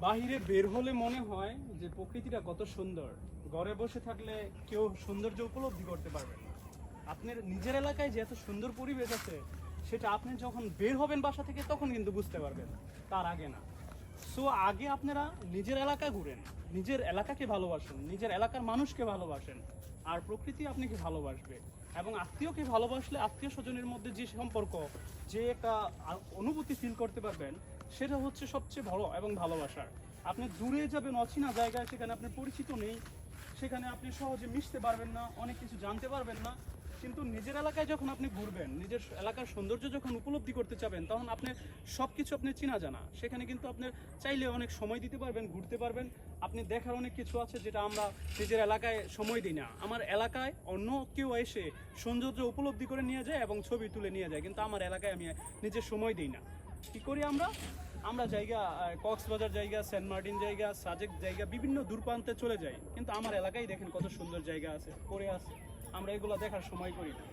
বাহিরে বের হলে মনে হয় যে প্রকৃতিটা কত সুন্দর, ঘরে বসে থাকলে কেউ সৌন্দর্য উপলব্ধি করতে পারবে না। আপনার নিজের এলাকায় যে এত সুন্দর পরিবেশ আছে সেটা আপনি যখন বের হবেন বাসা থেকে তখন কিন্তু বুঝতে পারবেন, তার আগে না। সো আগে আপনারা নিজের এলাকা ঘুরেন, নিজের এলাকাকে ভালোবাসেন, নিজের এলাকার মানুষকে ভালোবাসেন, আর প্রকৃতি আপনাকে ভালোবাসবে। এবং আত্মীয়কে ভালোবাসলে আত্মীয় স্বজনের মধ্যে যে সম্পর্ক, যে একটা অনুভূতি ফিল করতে পারবেন, সেটা হচ্ছে সবচেয়ে বড় এবং ভালোবাসার। আপনি দূরে যাবেন অচেনা জায়গায়, সেখানে আপনার পরিচিত নেই, সেখানে আপনি সহজে মিশতে পারবেন না, অনেক কিছু জানতে পারবেন না। কিন্তু নিজের এলাকায় যখন আপনি ঘুরবেন, নিজের এলাকার সৌন্দর্য যখন উপলব্ধি করতে চাবেন, তখন আপনার সব কিছু আপনি চেনা জানা। সেখানে কিন্তু আপনি চাইলে অনেক সময় দিতে পারবেন, ঘুরতে পারবেন। আপনি দেখার অনেক কিছু আছে যেটা আমরা নিজের এলাকায় সময় দিই না। আমার এলাকায় অন্য কেউ এসে সৌন্দর্য উপলব্ধি করে নিয়ে যায় এবং ছবি তুলে নিয়ে যায়, কিন্তু আমার এলাকায় আমি নিজের সময় দিই না। কী করি আমরা জায়গা, কক্সবাজার জায়গা, সেন্ট মার্টিন জায়গা, সাজেক জায়গা, বিভিন্ন দূরপ্রান্তে চলে যাই, কিন্তু আমার এলাকায় দেখেন কত সুন্দর জায়গা আছে, পড়ে আছে। আমরা এগুলো দেখার সময় করি না।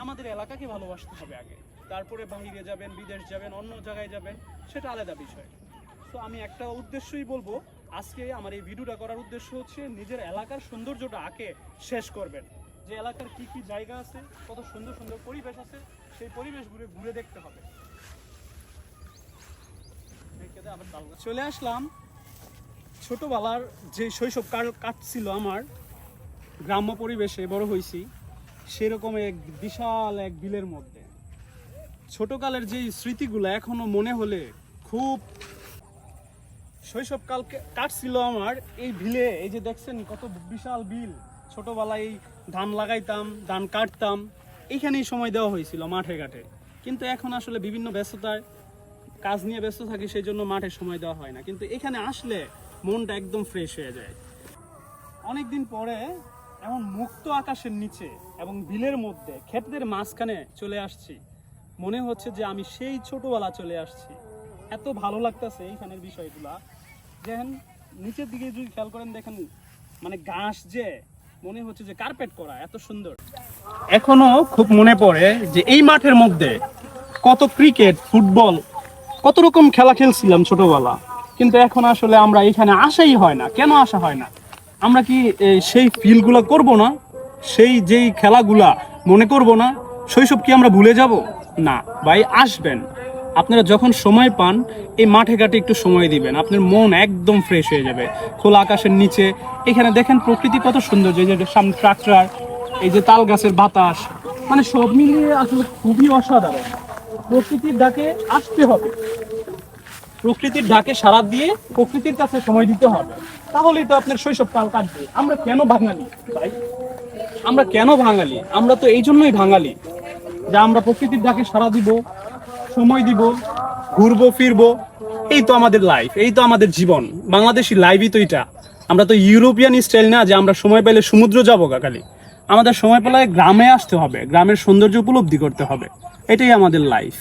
আমাদের এলাকাকে ভালোবাসতে হবে আগে, তারপরে বাইরে যাবেন, বিদেশ যাবেন, অন্য জায়গায় যাবেন, সেটা আলাদা বিষয়। তো আমি একটা উদ্দেশ্যই বলবো, আজকে আমার এই ভিডিওটা করার উদ্দেশ্য হচ্ছে নিজের এলাকার সৌন্দর্যটা আগে শেষ করবেন। যে এলাকার কি কি জায়গা আছে, কত সুন্দর সুন্দর পরিবেশ আছে, সেই পরিবেশগুলো ঘুরে দেখতে হবে। চলে আসলাম ছোটবেলার যে শৈশব কাল কাটছিল আমার, গ্রাম্য পরিবেশে বড় হয়েছি, সেরকম এক বিশাল এক বিলের মধ্যে। ছোটকালের যেই স্মৃতিগুলো এখনো মনে হলে খুব, শৈশবকাল কাটছিল আমার এই বিলে। এই যে দেখছেন কত বিশাল বিল, ছোটবেলায় এই ধান লাগাইতাম, ধান কাটতাম, এইখানেই সময় দেওয়া হয়েছিল মাঠে ঘাটে। কিন্তু এখন আসলে বিভিন্ন ব্যস্ততায় কাজ নিয়ে ব্যস্ত থাকি, সেই জন্য মাঠে সময় দেওয়া হয় না। কিন্তু এখানে আসলে মনটা একদম ফ্রেশ হয়ে যায়। অনেকদিন পরে এমন মুক্ত আকাশের নিচে এবং বিলের মধ্যে ক্ষেতের মাঝখানে চলে আসছি, মনে হচ্ছে যে আমি সেই ছোটবেলা চলে আসছি। এত ভালো লাগতেছে এইখানের বিষয়গুলা। দেখেন নিচের দিকে যদি খেয়াল করেন, দেখেন মানে ঘাস যে মনে হচ্ছে যে কার্পেট করা, এত সুন্দর। এখনো খুব মনে পড়ে যে এই মাঠের মধ্যে কত ক্রিকেট, ফুটবল, কত রকম খেলা খেলছিলাম ছোটবেলা। কিন্তু এখন আসলে আমরা এখানে আসাই হয় না। কেন আসা হয় না? আমরা কি সেই ফিলগুলো করব না? যেই খেলাগুলা মনে করব না? শৈশব কি আমরা ভুলে যাব? না ভাই, আসবেন। আপনারা যখন সময় পান এই মাঠে ঘাটে একটু সময় দিবেন, আপনার মন একদম ফ্রেশ হয়ে যাবে। খোলা আকাশের নিচে এখানে দেখেন প্রকৃতি কত সুন্দর, যে সামনে ট্রাক্টর, এই যে তাল গাছের বাতাস, মানে সব মিলিয়ে আসলে খুবই অসাধারণ। প্রকৃতির ডাকে আসতে হবে, প্রকৃতির ডাকে সাড়া দিয়ে প্রকৃতির কাছে সময় দিতে হবে, তাহলেই তো আপনার শৈশবকাল কাটবে। আমরা কেন বাঙালি ভাই? আমরা কেন বাঙালি? আমরা তো এই জন্যই বাঙালি যে আমরা প্রকৃতির ডাকে সাড়া দিব, সময় দিব, ঘুরবো ফিরবো। এই তো আমাদের লাইফ, এই তো আমাদের জীবন। বাংলাদেশি লাইফই তো এটা। আমরা তো ইউরোপিয়ান স্টাইল না যে আমরা সময় পেলে সমুদ্র যাবো কাকালি। আমাদের সময় পেলে গ্রামে আসতে হবে, গ্রামের সৌন্দর্য উপলব্ধি করতে হবে। এটাই আমাদের লাইফ।